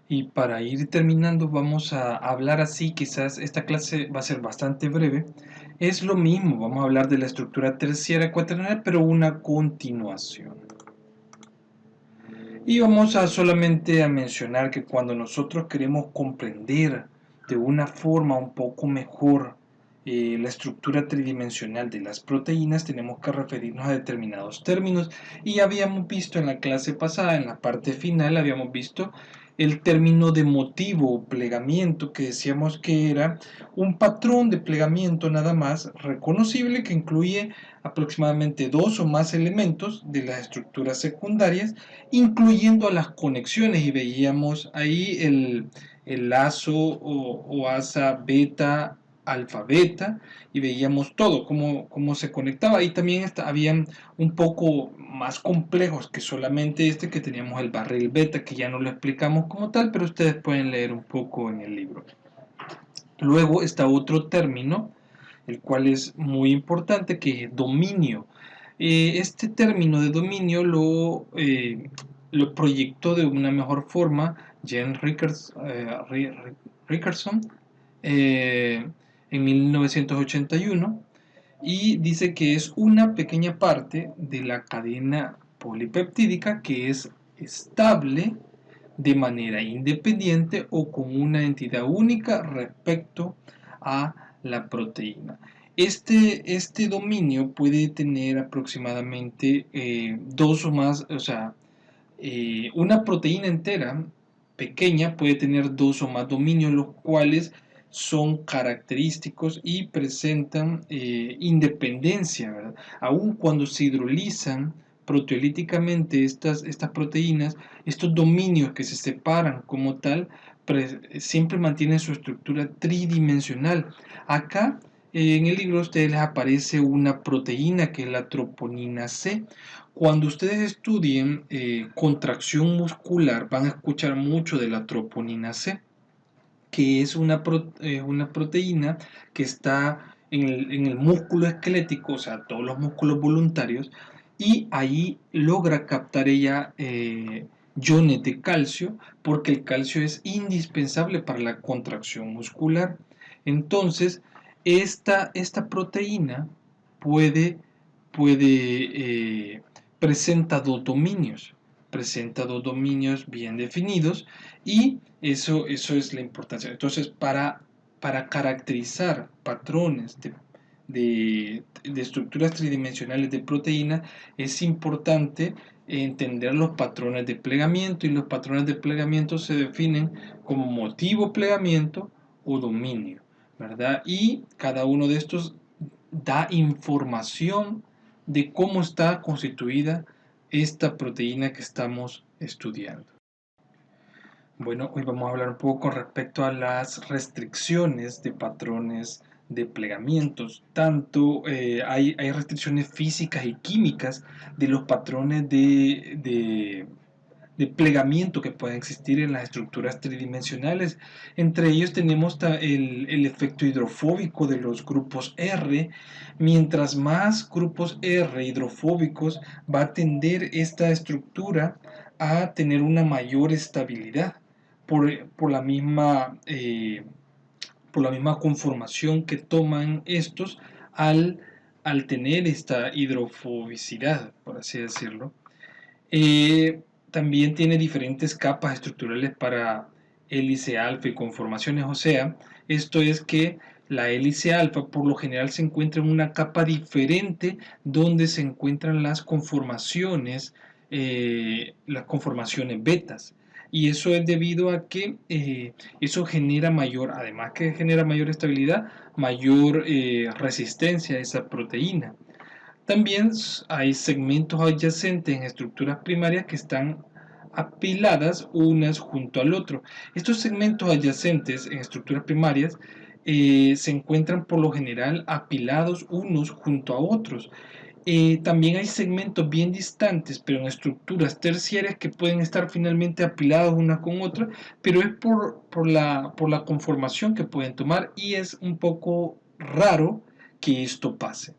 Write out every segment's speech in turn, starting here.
Y para ir terminando, vamos a hablar así, quizás esta clase va a ser bastante breve. Es lo mismo, vamos a hablar de la estructura terciaria cuaternaria, pero una continuación. Y vamos a solamente a mencionar que cuando nosotros queremos comprender de una forma un poco mejor la estructura tridimensional de las proteínas, tenemos que referirnos a determinados términos. Y habíamos visto en la clase pasada, en la parte final, habíamos visto el término de motivo o plegamiento, que decíamos que era un patrón de plegamiento nada más reconocible que incluye aproximadamente dos o más elementos de las estructuras secundarias, incluyendo a las conexiones, y veíamos ahí el lazo o asa beta alfa beta, y veíamos todo cómo se conectaba. Y también habían un poco más complejos que solamente este, que teníamos el barril beta, que ya no lo explicamos como tal, pero ustedes pueden leer un poco en el libro. Luego está otro término, el cual es muy importante, que es dominio. Este término de dominio lo proyectó de una mejor forma Jen Rickerson en 1981, y dice que es una pequeña parte de la cadena polipeptídica que es estable de manera independiente o con una entidad única respecto a la proteína. Este dominio puede tener aproximadamente dos o más, o sea, una proteína entera pequeña puede tener dos o más dominios, los cuales son característicos y presentan independencia, ¿verdad? Aun cuando se hidrolizan proteolíticamente estas proteínas, estos dominios que se separan como tal, siempre mantienen su estructura tridimensional. Acá en el libro a ustedes les aparece una proteína que es la troponina C. Cuando ustedes estudien contracción muscular, van a escuchar mucho de la troponina C, que es una proteína que está en el músculo esquelético, o sea, todos los músculos voluntarios, y ahí logra captar ella iones de calcio, porque el calcio es indispensable para la contracción muscular. Entonces, esta proteína puede, puede presenta presenta dos dominios bien definidos, y eso es la importancia. Entonces, para caracterizar patrones de estructuras tridimensionales de proteína, es importante entender los patrones de plegamiento, y los patrones de plegamiento se definen como motivo plegamiento o dominio, ¿verdad? Y cada uno de estos da información de cómo está constituida esta proteína que estamos estudiando. Bueno, hoy vamos a hablar un poco con respecto a las restricciones de patrones de plegamientos. Tanto hay restricciones físicas y químicas de los patrones de plegamiento que pueden existir en las estructuras tridimensionales. Entre ellos tenemos el efecto hidrofóbico de los grupos R. Mientras más grupos R hidrofóbicos, va a tender esta estructura a tener una mayor estabilidad por por la misma conformación que toman estos al tener esta hidrofobicidad, por así decirlo. También tiene diferentes capas estructurales para hélice alfa y conformaciones, o sea, esto es que la hélice alfa por lo general se encuentra en una capa diferente donde se encuentran las conformaciones betas. Y eso es debido a que eso genera mayor, además que genera mayor estabilidad, mayor resistencia a esa proteína. También hay segmentos adyacentes en estructuras primarias que están apiladas unas junto al otro. Estos segmentos adyacentes en estructuras primarias se encuentran por lo general apilados unos junto a otros. También hay segmentos bien distantes, pero en estructuras terciarias, que pueden estar finalmente apilados una con otra, pero es por la conformación que pueden tomar, y es un poco raro que esto pase.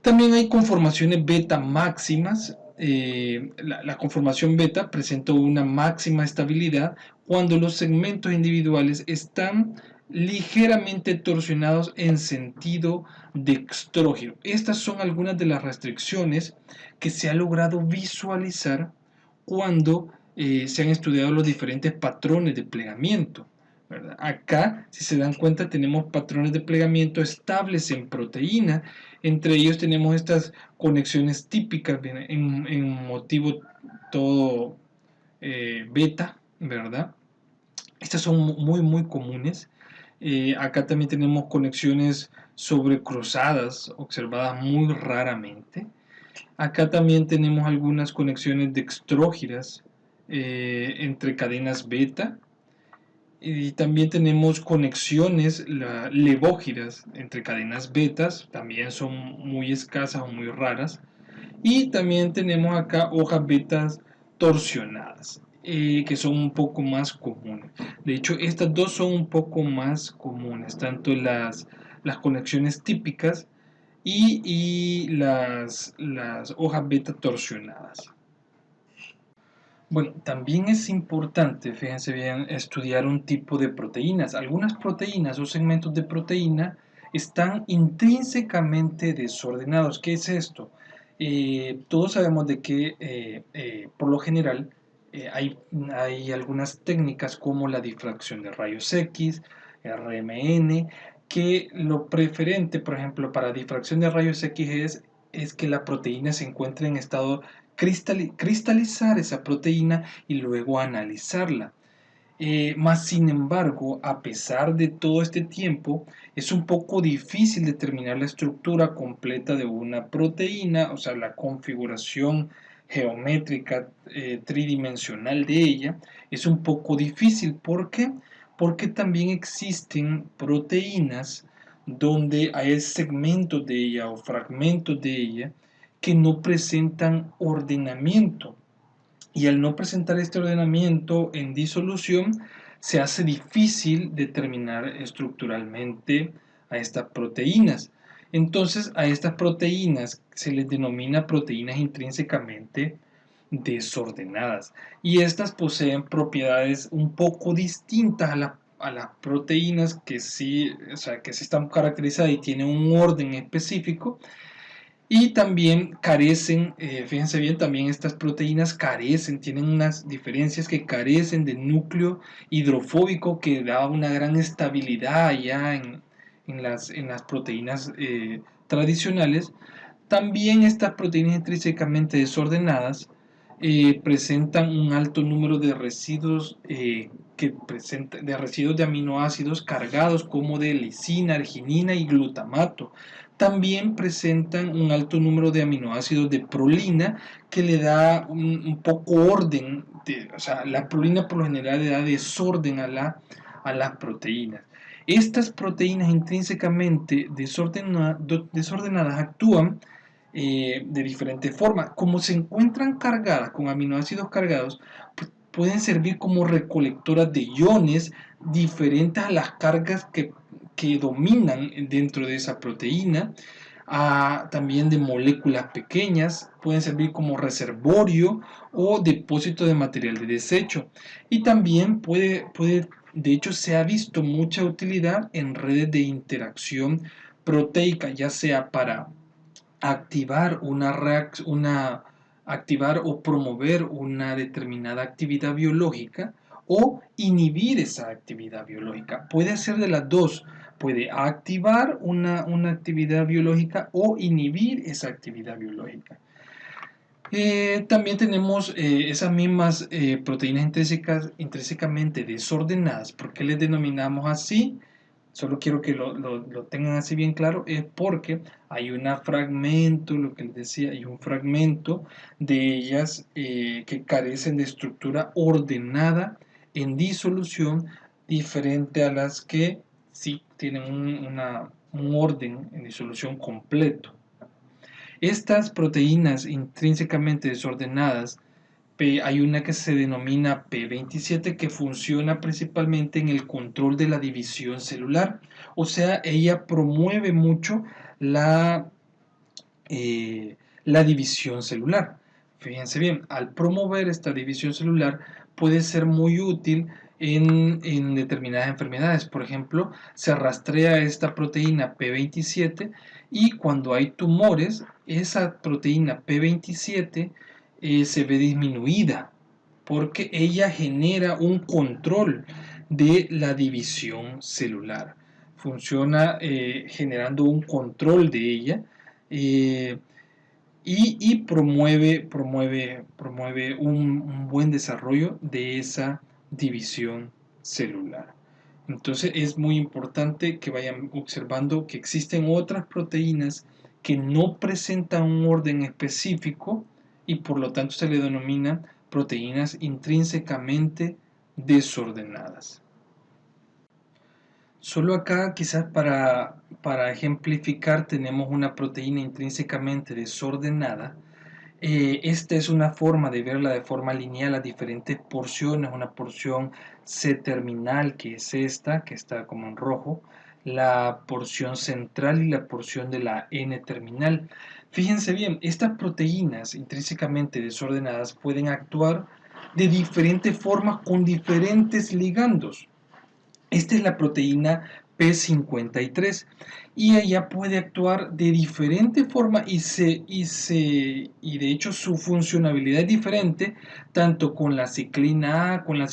También hay conformaciones beta máximas, la conformación beta presenta una máxima estabilidad cuando los segmentos individuales están ligeramente torsionados en sentido dextrógeno. Estas son algunas de las restricciones que se ha logrado visualizar cuando se han estudiado los diferentes patrones de plegamiento, ¿verdad? Acá, si se dan cuenta, tenemos patrones de plegamiento estables en proteína. Entre ellos tenemos estas conexiones típicas en motivo todo beta, ¿verdad? Estas son muy comunes. Acá también tenemos conexiones sobrecruzadas observadas muy raramente. Acá también tenemos algunas conexiones dextrógiras entre cadenas beta, y también tenemos conexiones levógiras entre cadenas betas, también son muy escasas o muy raras. Y también tenemos acá hojas betas torsionadas, que son un poco más comunes. De hecho, estas dos son un poco más comunes, tanto las conexiones típicas y las hojas beta torsionadas. Bueno, también es importante, fíjense bien, estudiar un tipo de proteínas. Algunas proteínas o segmentos de proteína están intrínsecamente desordenados. ¿Qué es esto? Todos sabemos de que por lo general hay algunas técnicas como la difracción de rayos X, RMN, que lo preferente, por ejemplo, para difracción de rayos X es que la proteína se encuentre en estado cristalizar esa proteína y luego analizarla. Más sin embargo, a pesar de todo este tiempo, es un poco difícil determinar la estructura completa de una proteína, o sea, la configuración geométrica tridimensional de ella. Es un poco difícil. ¿Por qué? Porque también existen proteínas donde hay segmentos de ella o fragmentos de ella que no presentan ordenamiento, y al no presentar este ordenamiento en disolución se hace difícil determinar estructuralmente a estas proteínas. Entonces a estas proteínas se les denomina proteínas intrínsecamente desordenadas, y estas poseen propiedades un poco distintas a las proteínas que sí, o sea, que sí están caracterizadas y tienen un orden específico. Y también carecen, fíjense bien, también estas proteínas carecen, tienen unas diferencias que carecen de núcleo hidrofóbico que da una gran estabilidad ya en las proteínas tradicionales. También estas proteínas intrínsecamente desordenadas presentan un alto número de residuos de residuos de aminoácidos cargados como de lisina, arginina y glutamato. También presentan un alto número de aminoácidos de prolina que le da un poco orden, o sea, la prolina por lo general le da desorden a las proteínas. Estas proteínas intrínsecamente desordenadas actúan de diferentes formas. Como se encuentran cargadas con aminoácidos cargados, pues pueden servir como recolectoras de iones diferentes a las cargas que dominan dentro de esa proteína. También de moléculas pequeñas, pueden servir como reservorio o depósito de material de desecho, y también de hecho se ha visto mucha utilidad en redes de interacción proteica, ya sea para activar activar o promover una determinada actividad biológica o inhibir esa actividad biológica. Puede ser de las dos, puede activar una actividad biológica o inhibir esa actividad biológica. También tenemos esas mismas proteínas intrínsecamente desordenadas. ¿Por qué les denominamos así? Solo quiero que lo tengan así bien claro, es porque hay un fragmento, lo que les decía, hay un fragmento de ellas que carecen de estructura ordenada en disolución, diferente a las que sí tienen un orden en disolución completo. Estas proteínas intrínsecamente desordenadas, hay una que se denomina P27 que funciona principalmente en el control de la división celular. O sea, ella promueve mucho la división celular. Fíjense bien, al promover esta división celular puede ser muy útil en determinadas enfermedades. Por ejemplo, se rastrea esta proteína P27 y cuando hay tumores, esa proteína P27 se ve disminuida porque ella genera un control de la división celular. Funciona generando un control de ella. Y promueve un buen desarrollo de esa división celular. Entonces es muy importante que vayan observando que existen otras proteínas que no presentan un orden específico y por lo tanto se le denominan proteínas intrínsecamente desordenadas. Solo acá quizás para ejemplificar tenemos una proteína intrínsecamente desordenada. Esta es una forma de verla de forma lineal a diferentes porciones, una porción C-terminal que es esta, que está como en rojo, la porción central y la porción de la N-terminal. Fíjense bien, estas proteínas intrínsecamente desordenadas pueden actuar de diferentes formas con diferentes ligandos. Esta es la proteína P53 y ella puede actuar de diferente forma y de hecho su funcionalidad es diferente tanto con la ciclina A, con la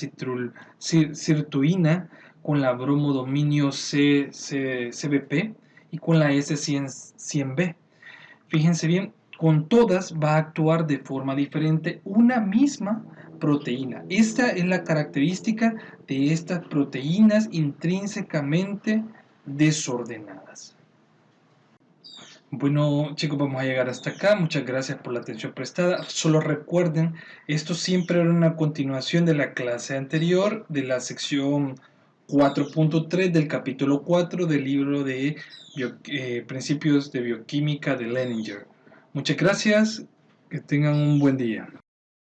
sirtuina, con la bromodominio CBP y con la S100B. Fíjense bien, con todas va a actuar de forma diferente una misma proteína. Esta es la característica de estas proteínas intrínsecamente desordenadas. Bueno, chicos, vamos a llegar hasta acá. Muchas gracias por la atención prestada. Solo recuerden, esto siempre era una continuación de la clase anterior, de la sección 4.3 del capítulo 4 del libro de Principios de Bioquímica de Leninger. Muchas gracias, que tengan un buen día.